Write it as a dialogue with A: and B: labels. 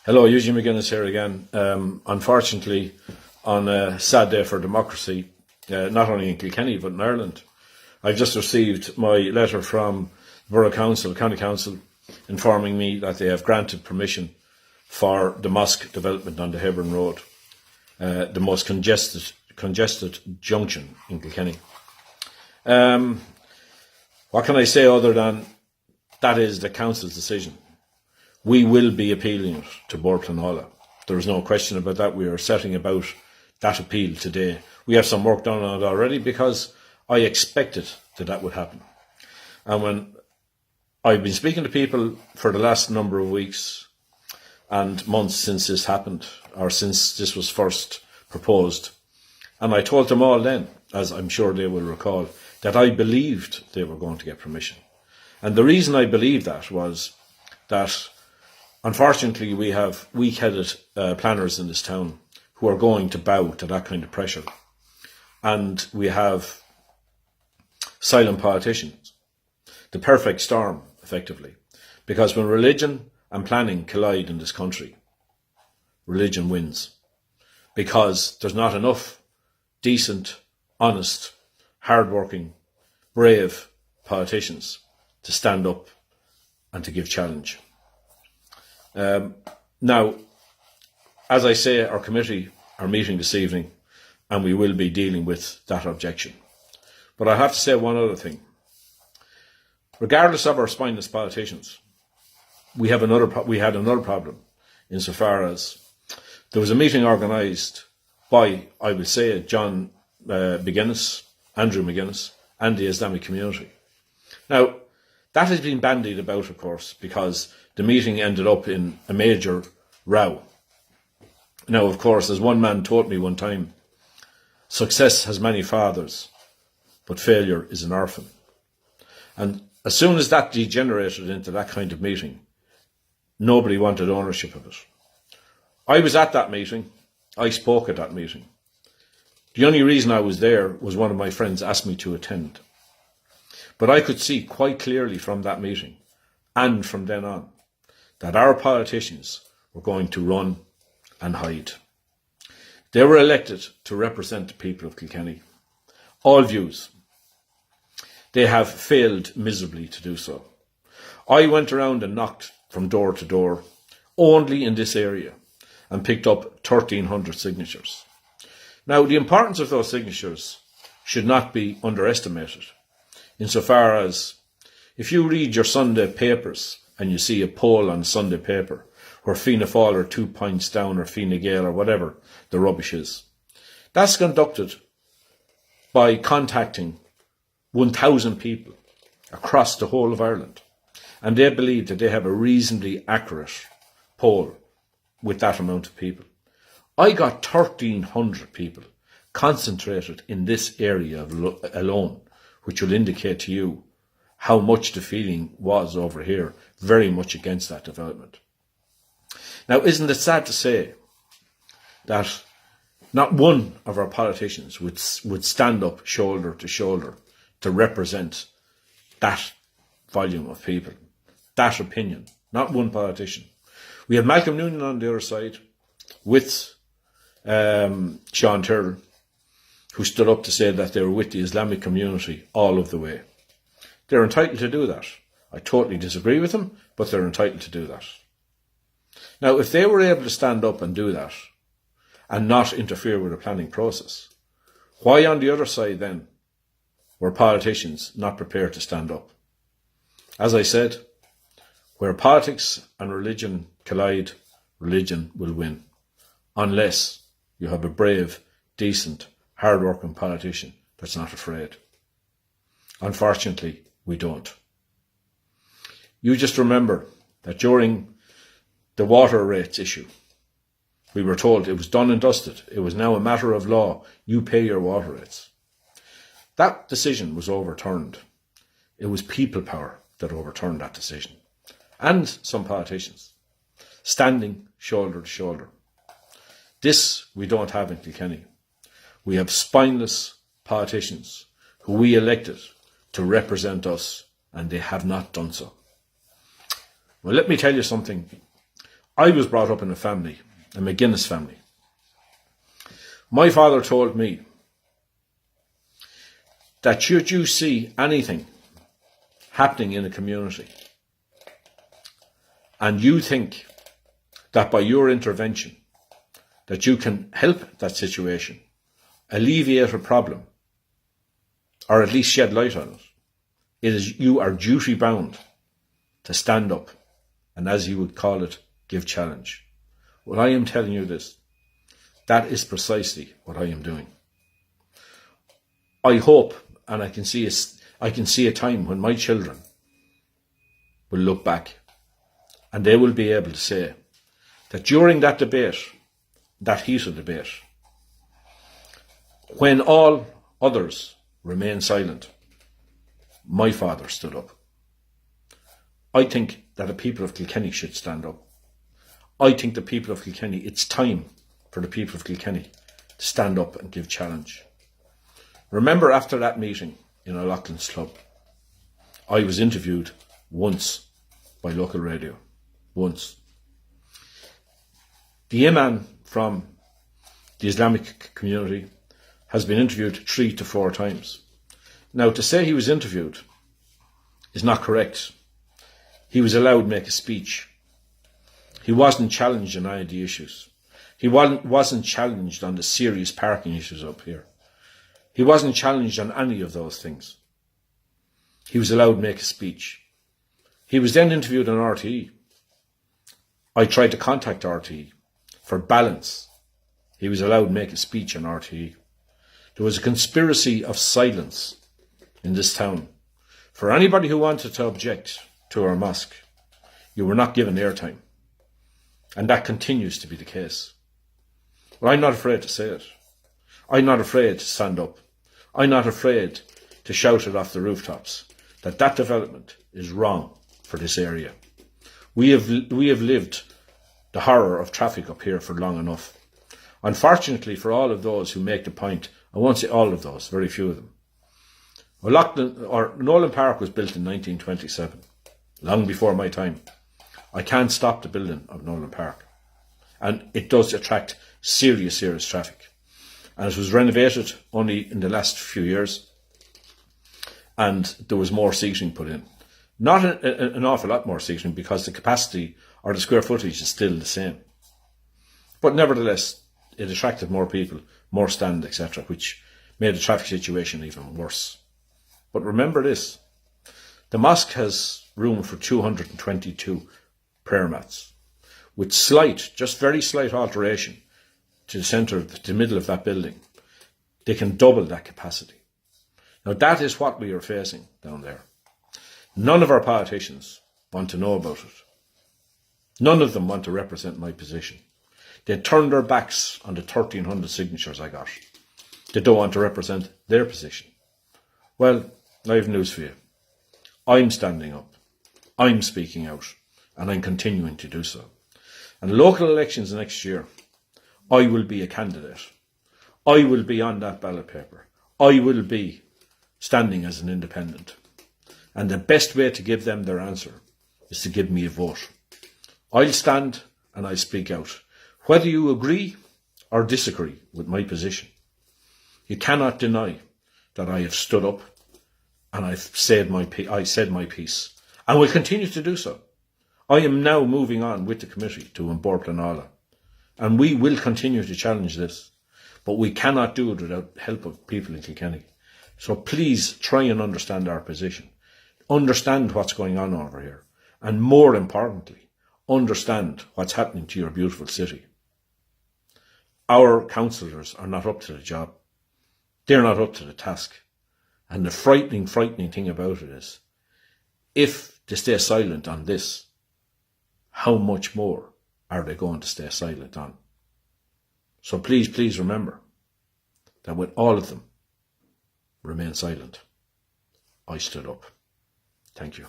A: Hello, Eugene McGuinness here again. Unfortunately, on a sad day for democracy, not only in Kilkenny but in Ireland, I've just received my letter from the Borough Council, County Council, informing me that they have granted permission for the Mosque development on the Hebron Road, the most congested junction in Kilkenny. What can I say other than that is the Council's decision? We will be appealing it to Bord Pleanála. There is no question about that. We are setting about that appeal today. We have some work done on it already because I expected that would happen. And when I've been speaking to people for the last number of weeks and months since this happened, or since this was first proposed, and I told them all then, as I'm sure they will recall, that I believed they were going to get permission. And the reason I believed that was that unfortunately, we have weak-headed planners in this town who are going to bow to that kind of pressure. And we have silent politicians. The perfect storm, effectively. Because when religion and planning collide in this country, religion wins. Because there's not enough decent, honest, hard-working, brave politicians to stand up and to give challenge. Now, as I say, our committee are meeting this evening and we will be dealing with that objection. But I have to say one other thing. Regardless of our spineless politicians, we had another problem insofar as there was a meeting organised by, I would say, John McGuinness, Andrew McGuinness, and the Islamic community. Now, that has been bandied about, of course, because the meeting ended up in a major row. Now, of course, as one man told me one time, success has many fathers, but failure is an orphan. And as soon as that degenerated into that kind of meeting, nobody wanted ownership of it. I was at that meeting. I spoke at that meeting. The only reason I was there was one of my friends asked me to attend. But I could see quite clearly from that meeting, and from then on, that our politicians were going to run and hide. They were elected to represent the people of Kilkenny. All views. They have failed miserably to do so. I went around and knocked from door to door, only in this area, and picked up 1,300 signatures. Now, the importance of those signatures should not be underestimated, insofar as if you read your Sunday papers and you see a poll on Sunday paper where Fianna Fáil are 2 points down or Fine Gael or whatever the rubbish is, that's conducted by contacting 1,000 people across the whole of Ireland, and they believe that they have a reasonably accurate poll with that amount of people. I got 1,300 people concentrated in this area alone, which will indicate to you how much the feeling was over here, very much against that development. Now, isn't it sad to say that not one of our politicians would stand up shoulder to shoulder to represent that volume of people, that opinion? Not one politician. We had Malcolm Noonan on the other side with Sean Tyrrell, who stood up to say that they were with the Islamic community all of the way. They're entitled to do that. I totally disagree with them, but they're entitled to do that. Now, if they were able to stand up and do that and not interfere with the planning process, why on the other side then were politicians not prepared to stand up? As I said, where politics and religion collide, religion will win, unless you have a brave, decent, hard-working politician that's not afraid. Unfortunately, we don't. You just remember that during the water rates issue, we were told it was done and dusted. It was now a matter of law. You pay your water rates. That decision was overturned. It was people power that overturned that decision. And some politicians standing shoulder to shoulder. This we don't have in Kilkenny. We have spineless politicians who we elected to represent us, and they have not done so. Well, let me tell you something. I was brought up in a family, a McGuinness family. My father told me that should you see anything happening in a community and you think that by your intervention that you can help that situation, alleviate a problem, or at least shed light on it, you are duty bound to stand up and, as you would call it, give challenge. Well, I am telling you this. That is precisely what I am doing. I hope, and I can see a time when my children will look back and they will be able to say that during that debate, that heated debate, when all others remained silent, my father stood up. I think that the people of Kilkenny should stand up. I think the people of Kilkenny, it's time for the people of Kilkenny to stand up and give challenge. Remember, after that meeting in O'Loughlin's club, I was interviewed once by local radio. Once. The imam from the Islamic community has been interviewed 3 to 4 times. Now, to say he was interviewed is not correct. He was allowed to make a speech. He wasn't challenged on any of the issues. He wasn't challenged on the serious parking issues up here. He wasn't challenged on any of those things. He was allowed to make a speech. He was then interviewed on RTE. I tried to contact RTE for balance. He was allowed to make a speech on RTE. There was a conspiracy of silence in this town. For anybody who wanted to object to our mosque, you were not given airtime. And that continues to be the case. But I'm not afraid to say it. I'm not afraid to stand up. I'm not afraid to shout it off the rooftops that that development is wrong for this area. We have lived the horror of traffic up here for long enough. Unfortunately for all of those who make the point, I won't say all of those, very few of them. Nolan Park was built in 1927, long before my time. I can't stop the building of Nolan Park. And it does attract serious traffic. And it was renovated only in the last few years. And there was more seating put in. Not an awful lot more seating because the capacity or the square footage is still the same. But nevertheless, it attracted more people, more stand, etc., which made the traffic situation even worse. But remember this, the mosque has room for 222 prayer mats, with just very slight alteration to the centre, to the middle of that building. They can double that capacity. Now that is what we are facing down there. None of our politicians want to know about it. None of them want to represent my position. They turned their backs on the 1,300 signatures I got. They don't want to represent their position. Well, I have news for you. I'm standing up. I'm speaking out. And I'm continuing to do so. And local elections next year, I will be a candidate. I will be on that ballot paper. I will be standing as an independent. And the best way to give them their answer is to give me a vote. I'll stand and I'll speak out. Whether you agree or disagree with my position, you cannot deny that I have stood up and I said my piece. And will continue to do so. I am now moving on with the committee to Bord Pleanála. And we will continue to challenge this. But we cannot do it without the help of people in Kilkenny. So please try and understand our position. Understand what's going on over here. And more importantly, understand what's happening to your beautiful city. Our councillors are not up to the job. They're not up to the task. And the frightening thing about it is, if they stay silent on this, how much more are they going to stay silent on? So please remember that with all of them, remain silent. I stood up. Thank you.